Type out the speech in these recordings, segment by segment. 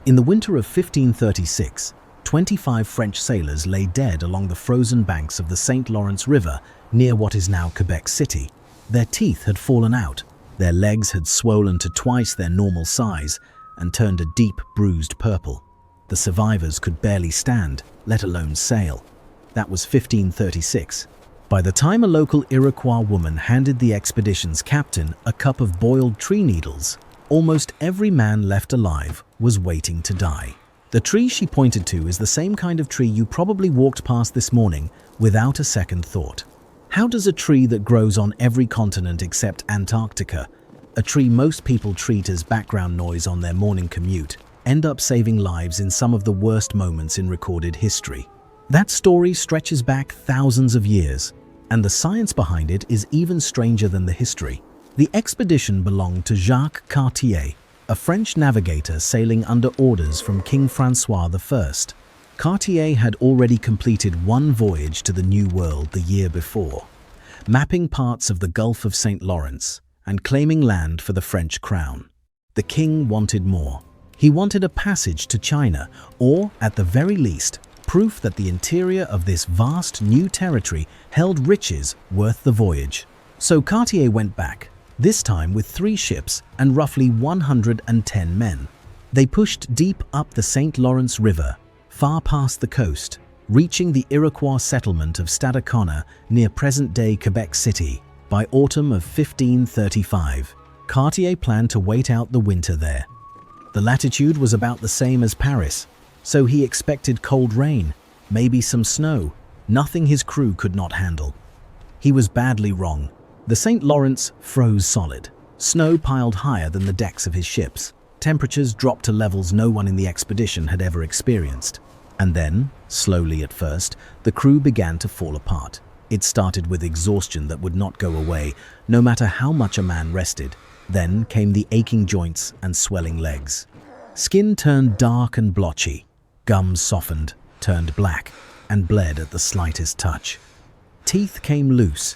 In the winter of 1536, 25 French sailors lay dead along the frozen banks of the St. Lawrence River near what is now Quebec City. Their teeth had fallen out, their legs had swollen to twice their normal size and turned a deep bruised purple. The survivors could barely stand, let alone sail. That was 1536. By the time a local Iroquois woman handed the expedition's captain a cup of boiled tree needles, almost every man left alive was waiting to die. The tree she pointed to is the same kind of tree you probably walked past this morning without a second thought. How does a tree that grows on every continent except Antarctica, a tree most people treat as background noise on their morning commute, end up saving lives in some of the worst moments in recorded history? That story stretches back thousands of years, and the science behind it is even stranger than the history. The expedition belonged to Jacques Cartier, a French navigator sailing under orders from King Francois I. Cartier had already completed one voyage to the New World the year before, mapping parts of the Gulf of St. Lawrence and claiming land for the French crown. The king wanted more. He wanted a passage to China, or, at the very least, proof that the interior of this vast new territory held riches worth the voyage. So Cartier went back, this time with 3 ships and roughly 110 men. They pushed deep up the St. Lawrence River, far past the coast, reaching the Iroquois settlement of Stadacona near present-day Quebec City. By autumn of 1535, Cartier planned to wait out the winter there. The latitude was about the same as Paris, so he expected cold rain, maybe some snow, nothing his crew could not handle. He was badly wrong. The St. Lawrence froze solid. Snow piled higher than the decks of his ships. Temperatures dropped to levels no one in the expedition had ever experienced. And then, slowly at first, the crew began to fall apart. It started with exhaustion that would not go away, no matter how much a man rested. Then came the aching joints and swelling legs. Skin turned dark and blotchy. Gums softened, turned black, and bled at the slightest touch. Teeth came loose.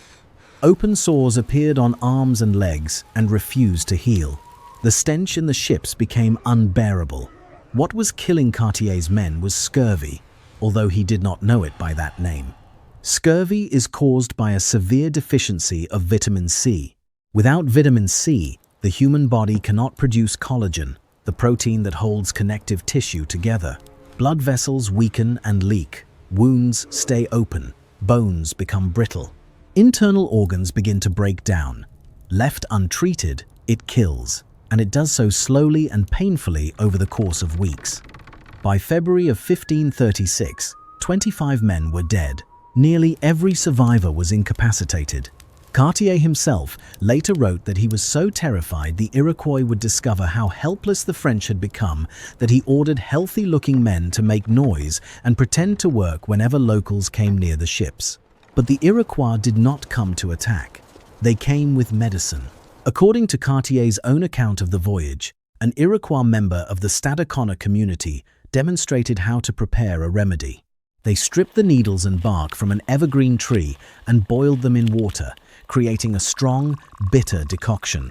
Open sores appeared on arms and legs and refused to heal. The stench in the ships became unbearable. What was killing Cartier's men was scurvy, although he did not know it by that name. Scurvy is caused by a severe deficiency of vitamin C. Without vitamin C, the human body cannot produce collagen, the protein that holds connective tissue together. Blood vessels weaken and leak. Wounds stay open. Bones become brittle. Internal organs begin to break down. Left untreated, it kills, and it does so slowly and painfully over the course of weeks. By February of 1536, 25 men were dead. Nearly every survivor was incapacitated. Cartier himself later wrote that he was so terrified the Iroquois would discover how helpless the French had become that he ordered healthy-looking men to make noise and pretend to work whenever locals came near the ships. But the Iroquois did not come to attack. They came with medicine. According to Cartier's own account of the voyage, an Iroquois member of the Stadacona community demonstrated how to prepare a remedy. They stripped the needles and bark from an evergreen tree and boiled them in water, creating a strong, bitter decoction.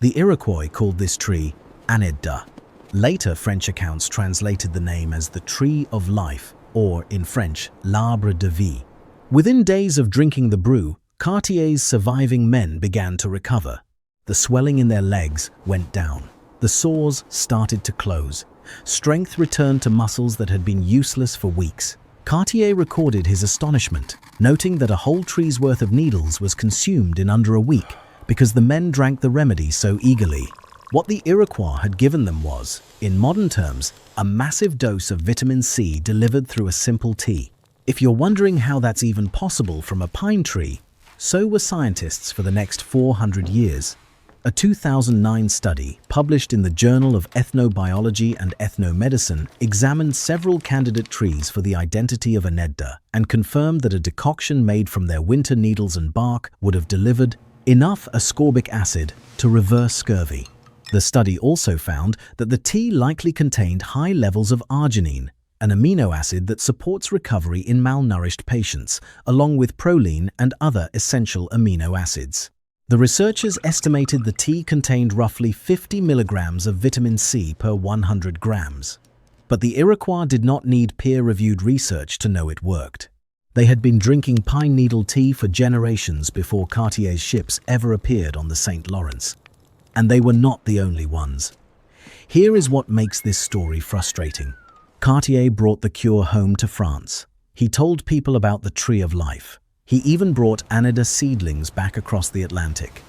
The Iroquois called this tree Anedda. Later French accounts translated the name as the Tree of Life, or in French, l'Arbre de Vie. Within days of drinking the brew, Cartier's surviving men began to recover. The swelling in their legs went down. The sores started to close. Strength returned to muscles that had been useless for weeks. Cartier recorded his astonishment, noting that a whole tree's worth of needles was consumed in under a week because the men drank the remedy so eagerly. What the Iroquois had given them was, in modern terms, a massive dose of vitamin C delivered through a simple tea. If you're wondering how that's even possible from a pine tree, so were scientists for the next 400 years. A 2009 study, published in the Journal of Ethnobiology and Ethnomedicine, examined several candidate trees for the identity of Anedda and confirmed that a decoction made from their winter needles and bark would have delivered enough ascorbic acid to reverse scurvy. The study also found that the tea likely contained high levels of arginine, an amino acid that supports recovery in malnourished patients, along with proline and other essential amino acids. The researchers estimated the tea contained roughly 50 milligrams of vitamin C per 100 grams. But the Iroquois did not need peer-reviewed research to know it worked. They had been drinking pine needle tea for generations before Cartier's ships ever appeared on the St. Lawrence. And they were not the only ones. Here is what makes this story frustrating. Cartier brought the cure home to France. He told people about the Tree of Life. He even brought Anida seedlings back across the Atlantic.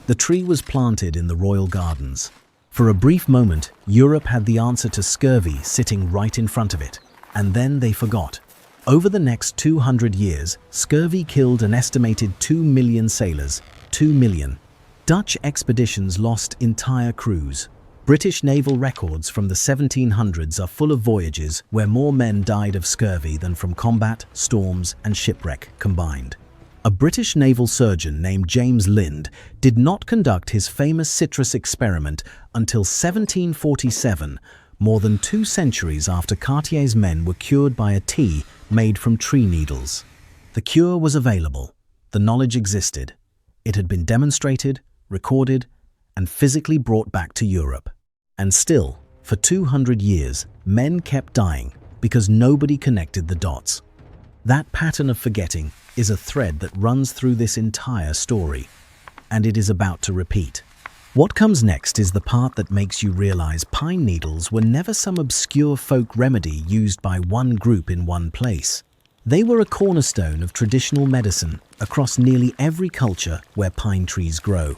The tree was planted in the royal gardens. For a brief moment, Europe had the answer to scurvy sitting right in front of it. And then they forgot. Over the next 200 years, scurvy killed an estimated 2 million sailors. 2 million. Dutch expeditions lost entire crews. British naval records from the 1700s are full of voyages where more men died of scurvy than from combat, storms, and shipwreck combined. A British naval surgeon named James Lind did not conduct his famous citrus experiment until 1747, more than 2 centuries after Cartier's men were cured by a tea made from tree needles. The cure was available. The knowledge existed. It had been demonstrated, recorded, and physically brought back to Europe. And still, for 200 years, men kept dying because nobody connected the dots. That pattern of forgetting is a thread that runs through this entire story, and it is about to repeat. What comes next is the part that makes you realize pine needles were never some obscure folk remedy used by one group in one place. They were a cornerstone of traditional medicine across nearly every culture where pine trees grow.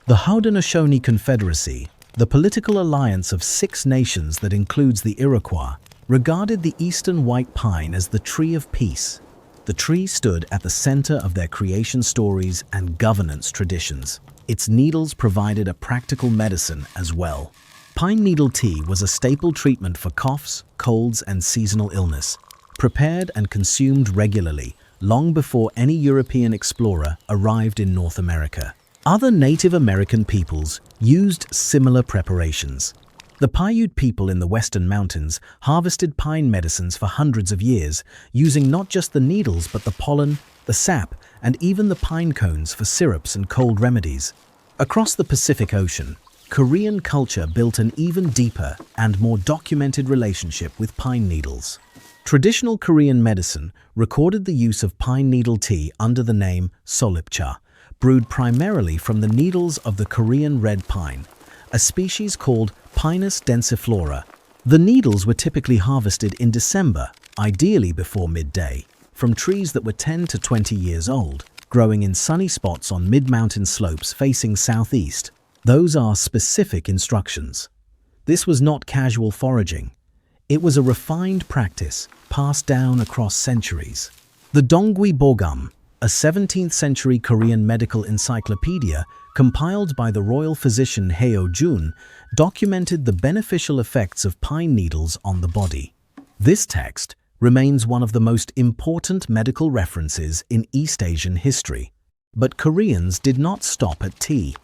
The Haudenosaunee Confederacy, the political alliance of 6 nations that includes the Iroquois, regarded the eastern white pine as the tree of peace. The tree stood at the center of their creation stories and governance traditions. Its needles provided a practical medicine as well. Pine needle tea was a staple treatment for coughs, colds, and seasonal illness, prepared and consumed regularly long before any European explorer arrived in North America. Other Native American peoples used similar preparations. The Paiute people in the Western Mountains harvested pine medicines for hundreds of years, using not just the needles but the pollen, the sap, and even the pine cones for syrups and cold remedies. Across the Pacific Ocean, Korean culture built an even deeper and more documented relationship with pine needles. Traditional Korean medicine recorded the use of pine needle tea under the name solipcha, brewed primarily from the needles of the Korean red pine, a species called Pinus densiflora. The needles were typically harvested in December, ideally before midday, from trees that were 10 to 20 years old, growing in sunny spots on mid-mountain slopes facing southeast. Those are specific instructions. This was not casual foraging. It was a refined practice passed down across centuries. The Dongui Bogum, a 17th century Korean medical encyclopedia compiled by the royal physician Heo Jun, documented the beneficial effects of pine needles on the body. This text remains one of the most important medical references in East Asian history. But Koreans did not stop at tea.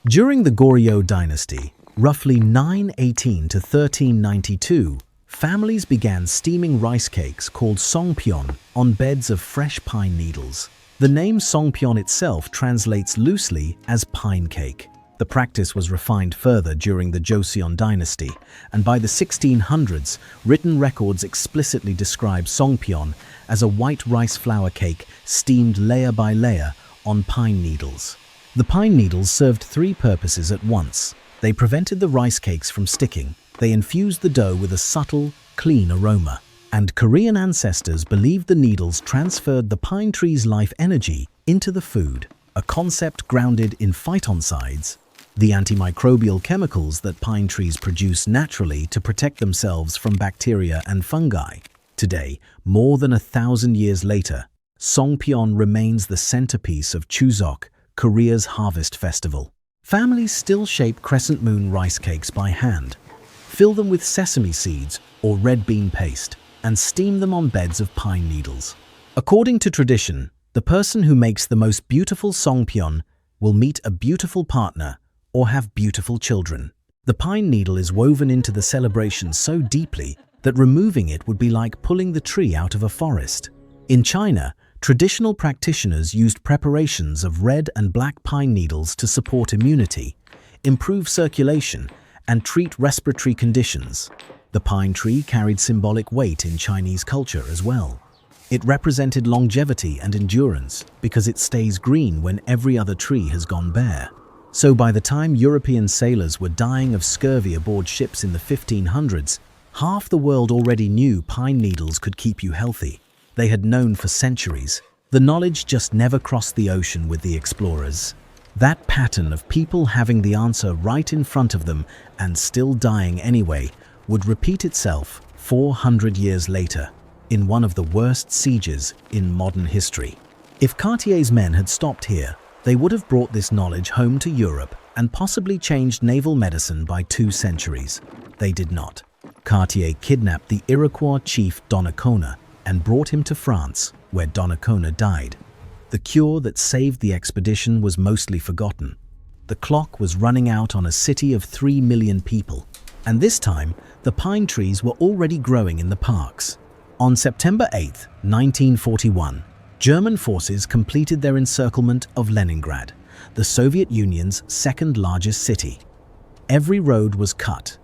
During the Goryeo dynasty, roughly 918 to 1392, families began steaming rice cakes called songpyeon on beds of fresh pine needles. The name songpyeon itself translates loosely as pine cake. The practice was refined further during the Joseon dynasty, and by the 1600s, written records explicitly describe songpyeon as a white rice flour cake steamed layer by layer on pine needles. The pine needles served 3 purposes at once. They prevented the rice cakes from sticking. They infused the dough with a subtle, clean aroma. And Korean ancestors believed the needles transferred the pine tree's life energy into the food, a concept grounded in phytoncides, the antimicrobial chemicals that pine trees produce naturally to protect themselves from bacteria and fungi. Today, more than 1,000 years later, songpyeon remains the centerpiece of Chuseok, Korea's harvest festival. Families still shape crescent moon rice cakes by hand, fill them with sesame seeds or red bean paste, and steam them on beds of pine needles. According to tradition, the person who makes the most beautiful songpyeon will meet a beautiful partner or have beautiful children. The pine needle is woven into the celebration so deeply that removing it would be like pulling the tree out of a forest. In China, Traditional practitioners used preparations of red and black pine needles to support immunity, improve circulation, and treat respiratory conditions. The pine tree carried symbolic weight in Chinese culture as well. It represented longevity and endurance because it stays green when every other tree has gone bare. So by the time European sailors were dying of scurvy aboard ships in the 1500s, half the world already knew pine needles could keep you healthy. They had known for centuries. The knowledge just never crossed the ocean with the explorers. That pattern of people having the answer right in front of them and still dying anyway would repeat itself 400 years later in one of the worst sieges in modern history. If Cartier's men had stopped here, they would have brought this knowledge home to Europe and possibly changed naval medicine by 2 centuries. They did not. Cartier kidnapped the Iroquois chief Donnacona and brought him to France, where Donnacona died. The cure that saved the expedition was mostly forgotten. The clock was running out on a city of 3 million people, and this time the pine trees were already growing in the parks. On September 8, 1941, German forces completed their encirclement of Leningrad, the Soviet Union's second-largest city. Every road was cut,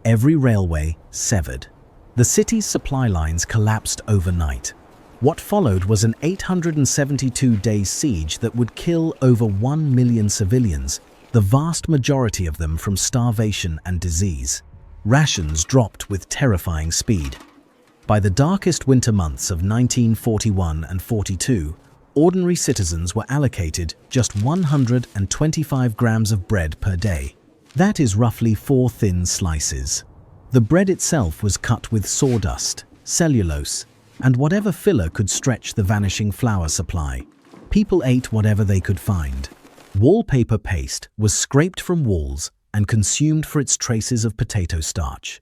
every railway severed. The city's supply lines collapsed overnight. What followed was an 872-day siege that would kill over 1 million civilians, the vast majority of them from starvation and disease. Rations dropped with terrifying speed. By the darkest winter months of 1941 and 42, ordinary citizens were allocated just 125 grams of bread per day. That is roughly 4 thin slices. The bread itself was cut with sawdust, cellulose, and whatever filler could stretch the vanishing flour supply. People ate whatever they could find. Wallpaper paste was scraped from walls and consumed for its traces of potato starch.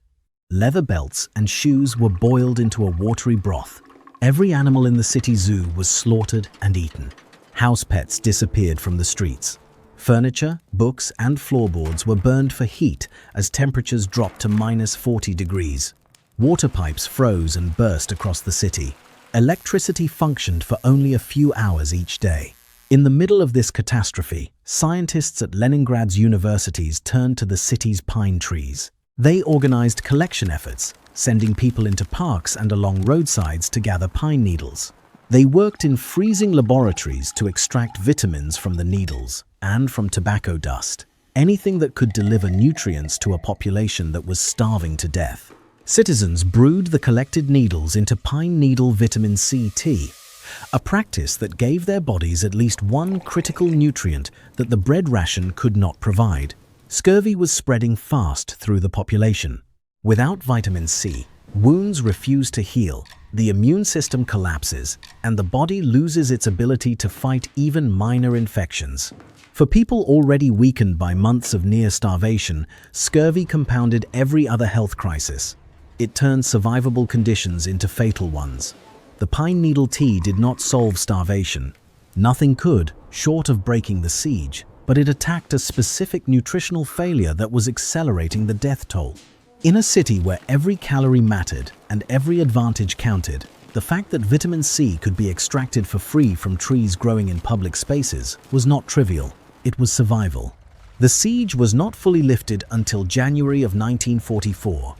Leather belts and shoes were boiled into a watery broth. Every animal in the city zoo was slaughtered and eaten. House pets disappeared from the streets. Furniture, books, and floorboards were burned for heat as temperatures dropped to -40 degrees. Water pipes froze and burst across the city. Electricity functioned for only a few hours each day. In the middle of this catastrophe, scientists at Leningrad's universities turned to the city's pine trees. They organized collection efforts, sending people into parks and along roadsides to gather pine needles. They worked in freezing laboratories to extract vitamins from the needles and from tobacco dust, anything that could deliver nutrients to a population that was starving to death. Citizens brewed the collected needles into pine needle vitamin C tea, a practice that gave their bodies at least one critical nutrient that the bread ration could not provide. Scurvy was spreading fast through the population. Without vitamin C, wounds refuse to heal, the immune system collapses, and the body loses its ability to fight even minor infections. For people already weakened by months of near starvation, scurvy compounded every other health crisis. It turned survivable conditions into fatal ones. The pine needle tea did not solve starvation. Nothing could, short of breaking the siege, but it attacked a specific nutritional failure that was accelerating the death toll. In a city where every calorie mattered and every advantage counted, the fact that vitamin C could be extracted for free from trees growing in public spaces was not trivial. It was survival. The siege was not fully lifted until January of 1944.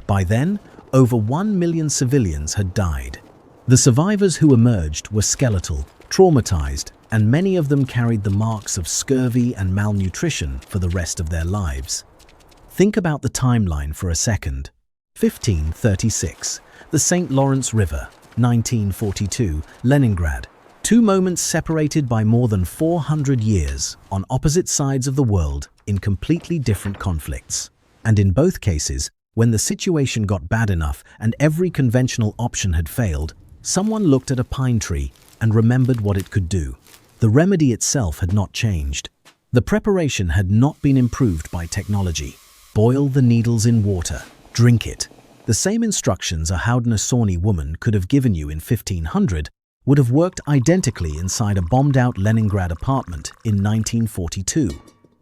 By then, over 1 million civilians had died. The survivors who emerged were skeletal, traumatized, and many of them carried the marks of scurvy and malnutrition for the rest of their lives. Think about the timeline for a second. 1536, the St. Lawrence River. 1942, Leningrad. 2 moments separated by more than 400 years on opposite sides of the world in completely different conflicts. And in both cases, when the situation got bad enough and every conventional option had failed, someone looked at a pine tree and remembered what it could do. The remedy itself had not changed. The preparation had not been improved by technology. Boil the needles in water. Drink it. The same instructions a Haudenosaunee woman could have given you in 1500 would have worked identically inside a bombed-out Leningrad apartment in 1942.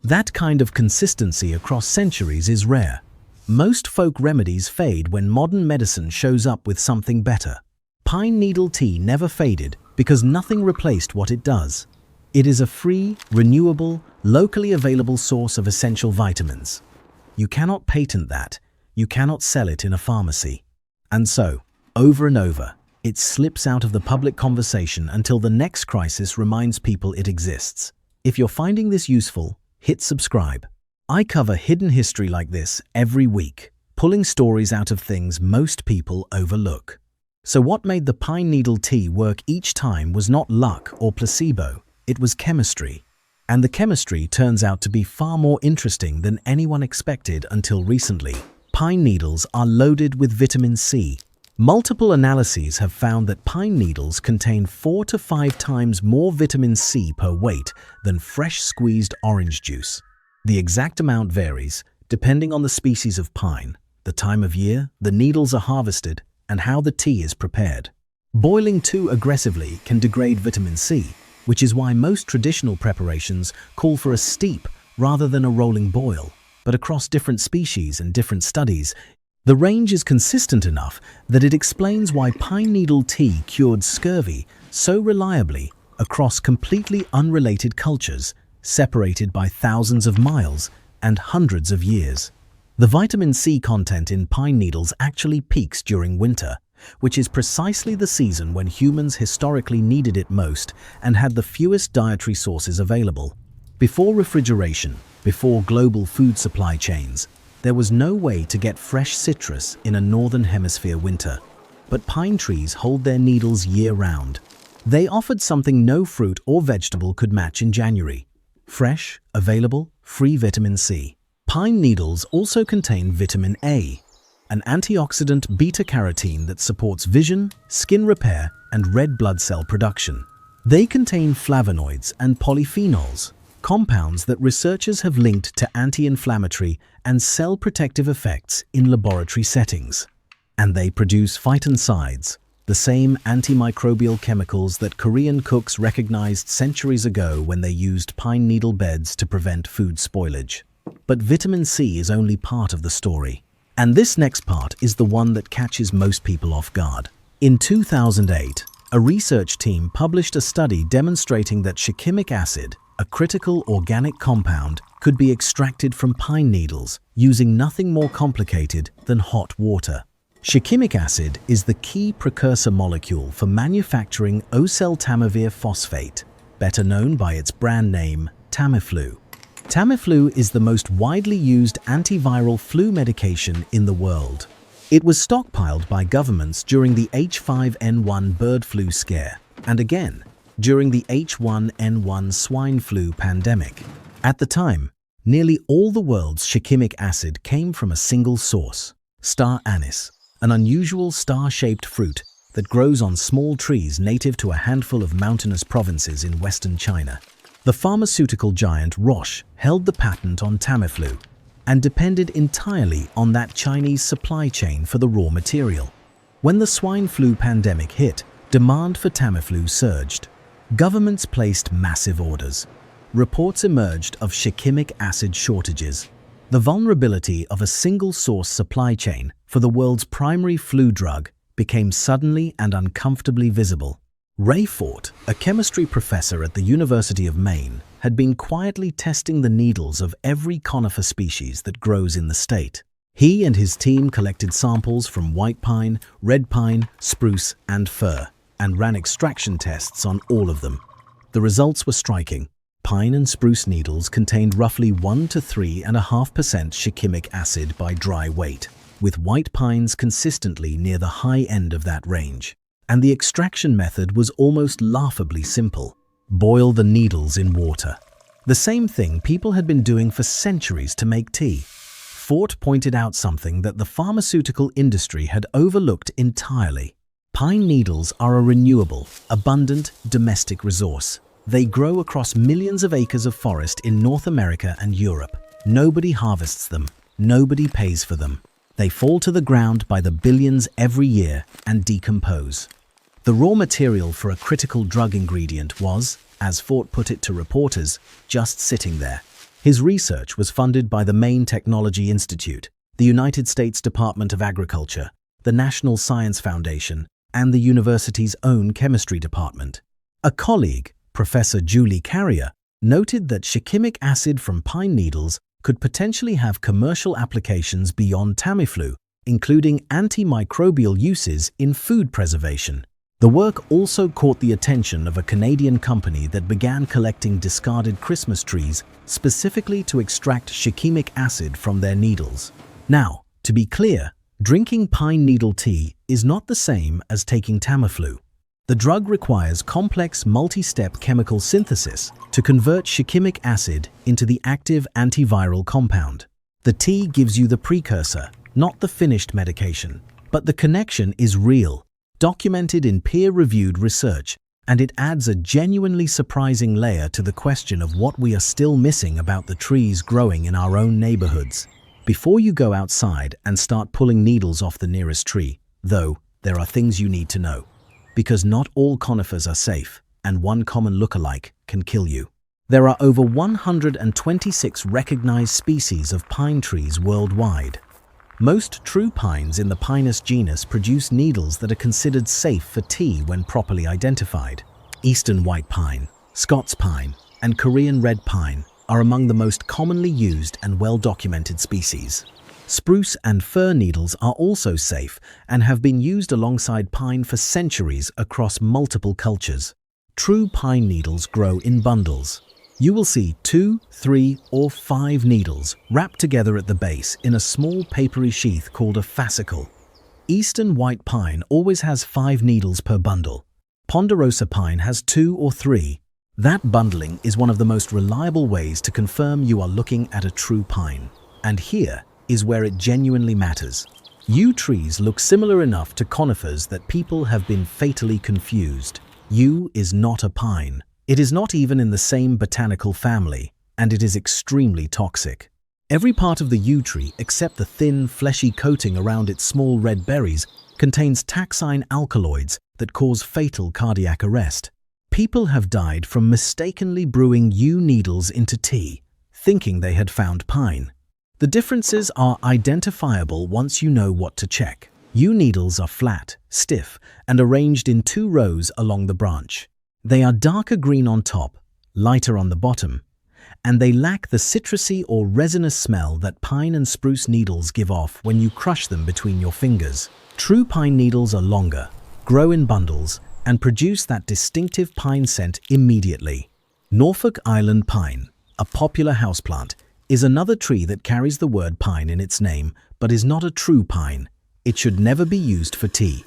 That kind of consistency across centuries is rare. Most folk remedies fade when modern medicine shows up with something better. Pine needle tea never faded because nothing replaced what it does. It is a free, renewable, locally available source of essential vitamins. You cannot patent that. You cannot sell it in a pharmacy. And so, over and over, it slips out of the public conversation until the next crisis reminds people it exists. If you're finding this useful, hit subscribe. I cover hidden history like this every week, pulling stories out of things most people overlook. So what made the pine needle tea work each time was not luck or placebo, it was chemistry. And the chemistry turns out to be far more interesting than anyone expected until recently. Pine needles are loaded with vitamin C. Multiple analyses have found that pine needles contain 4 to 5 times more vitamin C per weight than fresh squeezed orange juice. The exact amount varies depending on the species of pine, the time of year, the needles are harvested, and how the tea is prepared. Boiling too aggressively can degrade vitamin C, which is why most traditional preparations call for a steep rather than a rolling boil. But across different species and different studies, the range is consistent enough that it explains why pine needle tea cured scurvy so reliably across completely unrelated cultures, separated by thousands of miles and hundreds of years. The vitamin C content in pine needles actually peaks during winter, which is precisely the season when humans historically needed it most and had the fewest dietary sources available. Before refrigeration, before global food supply chains, there was no way to get fresh citrus in a northern hemisphere winter. But pine trees hold their needles year-round. They offered something no fruit or vegetable could match in January: fresh, available, free vitamin C. Pine needles also contain vitamin A, an antioxidant beta-carotene that supports vision, skin repair, and red blood cell production. They contain flavonoids and polyphenols, compounds that researchers have linked to anti-inflammatory and cell-protective effects in laboratory settings. And they produce phytoncides, the same antimicrobial chemicals that Korean cooks recognized centuries ago when they used pine needle beds to prevent food spoilage. But vitamin C is only part of the story. And this next part is the one that catches most people off guard. In 2008, a research team published a study demonstrating that shikimic acid, a critical organic compound, could be extracted from pine needles using nothing more complicated than hot water. Shikimic acid is the key precursor molecule for manufacturing oseltamivir phosphate, better known by its brand name Tamiflu. Tamiflu is the most widely used antiviral flu medication in the world. It was stockpiled by governments during the H5N1 bird flu scare, and again, during the H1N1 swine flu pandemic. At the time, nearly all the world's shikimic acid came from a single source: star anise, an unusual star-shaped fruit that grows on small trees native to a handful of mountainous provinces in western China. The pharmaceutical giant Roche held the patent on Tamiflu and depended entirely on that Chinese supply chain for the raw material. When the swine flu pandemic hit, demand for Tamiflu surged. Governments placed massive orders. Reports emerged of shikimic acid shortages. The vulnerability of a single-source supply chain for the world's primary flu drug became suddenly and uncomfortably visible. Ray Fort, a chemistry professor at the University of Maine, had been quietly testing the needles of every conifer species that grows in the state. He and his team collected samples from white pine, red pine, spruce, and fir, and ran extraction tests on all of them. The results were striking. Pine and spruce needles contained roughly 1 to 3.5% shikimic acid by dry weight, with white pines consistently near the high end of that range. And the extraction method was almost laughably simple: boil the needles in water. The same thing people had been doing for centuries to make tea. Fort pointed out something that the pharmaceutical industry had overlooked entirely. Pine needles are a renewable, abundant, domestic resource. They grow across millions of acres of forest in North America and Europe. Nobody harvests them. Nobody pays for them. They fall to the ground by the billions every year and decompose. The raw material for a critical drug ingredient was, as Fort put it to reporters, just sitting there. His research was funded by the Maine Technology Institute, the United States Department of Agriculture, the National Science Foundation, and the university's own chemistry department. A colleague, Professor Jacques Cartier, noted that shikimic acid from pine needles could potentially have commercial applications beyond Tamiflu, including antimicrobial uses in food preservation. The work also caught the attention of a Canadian company that began collecting discarded Christmas trees specifically to extract shikimic acid from their needles. Now, to be clear, drinking pine needle tea is not the same as taking Tamiflu. The drug requires complex multi-step chemical synthesis to convert shikimic acid into the active antiviral compound. The tea gives you the precursor, not the finished medication. But the connection is real, documented in peer-reviewed research, and it adds a genuinely surprising layer to the question of what we are still missing about the trees growing in our own neighborhoods. Before you go outside and start pulling needles off the nearest tree, though, there are things you need to know. Because not all conifers are safe, and one common lookalike can kill you. There are over 126 recognized species of pine trees worldwide. Most true pines in the Pinus genus produce needles that are considered safe for tea when properly identified. Eastern white pine, Scots pine, and Korean red pine are among the most commonly used and well-documented species. Spruce and fir needles are also safe and have been used alongside pine for centuries across multiple cultures. True pine needles grow in bundles. You will see 2, 3, or 5 needles wrapped together at the base in a small papery sheath called a fascicle. Eastern white pine always has 5 needles per bundle. Ponderosa pine has 2 or 3. That bundling is one of the most reliable ways to confirm you are looking at a true pine. And here is where it genuinely matters. Yew trees look similar enough to conifers that people have been fatally confused. Yew is not a pine. It is not even in the same botanical family, and it is extremely toxic. Every part of the yew tree except the thin, fleshy coating around its small red berries contains taxine alkaloids that cause fatal cardiac arrest. People have died from mistakenly brewing yew needles into tea, thinking they had found pine. The differences are identifiable once you know what to check. Yew needles are flat, stiff, and arranged in 2 rows along the branch. They are darker green on top, lighter on the bottom, and they lack the citrusy or resinous smell that pine and spruce needles give off when you crush them between your fingers. True pine needles are longer, grow in bundles, and produce that distinctive pine scent immediately. Norfolk Island pine, a popular houseplant, is another tree that carries the word pine in its name but is not a true pine. It should never be used for tea.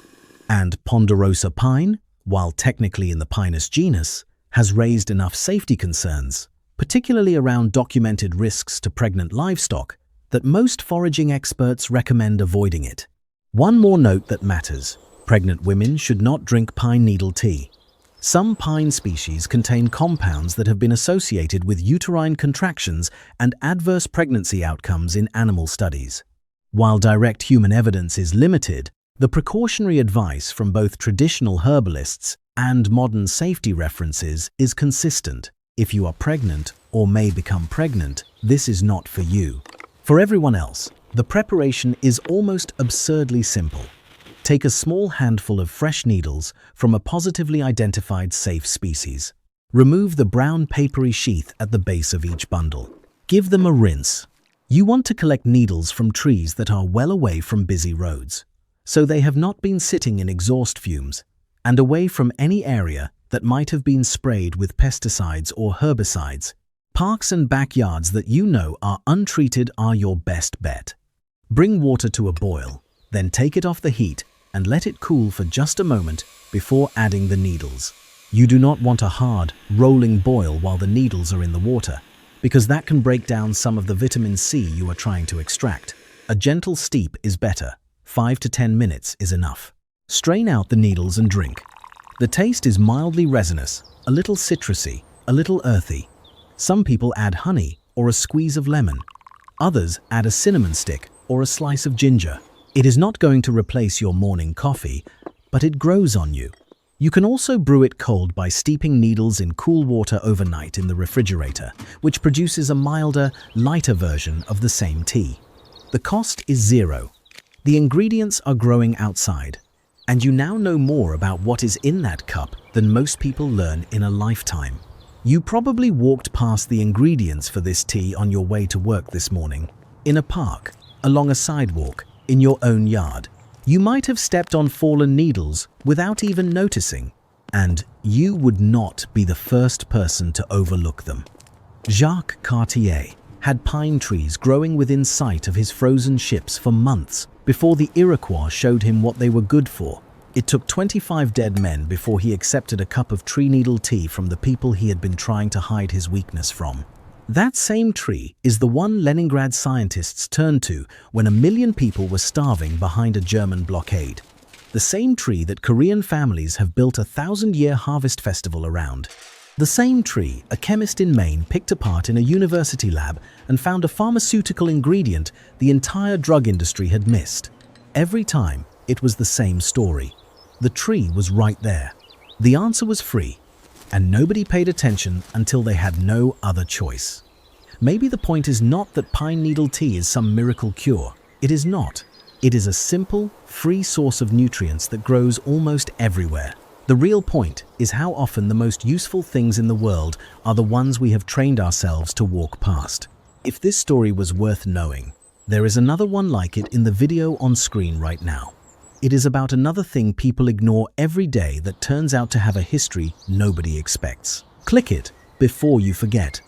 And ponderosa pine, while technically in the Pinus genus, has raised enough safety concerns, particularly around documented risks to pregnant livestock, that most foraging experts recommend avoiding it. One more note that matters: pregnant women should not drink pine needle tea. Some pine species contain compounds that have been associated with uterine contractions and adverse pregnancy outcomes in animal studies. While direct human evidence is limited, the precautionary advice from both traditional herbalists and modern safety references is consistent. If you are pregnant or may become pregnant, this is not for you. For everyone else, the preparation is almost absurdly simple. Take a small handful of fresh needles from a positively identified safe species. Remove the brown papery sheath at the base of each bundle. Give them a rinse. You want to collect needles from trees that are well away from busy roads, so they have not been sitting in exhaust fumes, and away from any area that might have been sprayed with pesticides or herbicides. Parks and backyards that you know are untreated are your best bet. Bring water to a boil, then take it off the heat and let it cool for just a moment before adding the needles. You do not want a hard, rolling boil while the needles are in the water, because that can break down some of the vitamin C you are trying to extract. A gentle steep is better. 5 to 10 minutes is enough. Strain out the needles and drink. The taste is mildly resinous, a little citrusy, a little earthy. Some people add honey or a squeeze of lemon. Others add a cinnamon stick or a slice of ginger. It is not going to replace your morning coffee, but it grows on you. You can also brew it cold by steeping needles in cool water overnight in the refrigerator, which produces a milder, lighter version of the same tea. The cost is 0. The ingredients are growing outside. And you now know more about what is in that cup than most people learn in a lifetime. You probably walked past the ingredients for this tea on your way to work this morning, in a park, along a sidewalk, in your own yard. You might have stepped on fallen needles without even noticing, and you would not be the first person to overlook them. Jacques Cartier had pine trees growing within sight of his frozen ships for months before the Iroquois showed him what they were good for. It took 25 dead men before he accepted a cup of tree needle tea from the people he had been trying to hide his weakness from. That same tree is the one Leningrad scientists turned to when 1 million people were starving behind a German blockade. The same tree that Korean families have built a 1,000-year harvest festival around. The same tree a chemist in Maine picked apart in a university lab and found a pharmaceutical ingredient the entire drug industry had missed. Every time, it was the same story. The tree was right there. The answer was free, and nobody paid attention until they had no other choice. Maybe the point is not that pine needle tea is some miracle cure. It is not. It is a simple, free source of nutrients that grows almost everywhere. The real point is how often the most useful things in the world are the ones we have trained ourselves to walk past. If this story was worth knowing, there is another one like it in the video on screen right now. It is about another thing people ignore every day that turns out to have a history nobody expects. Click it before you forget.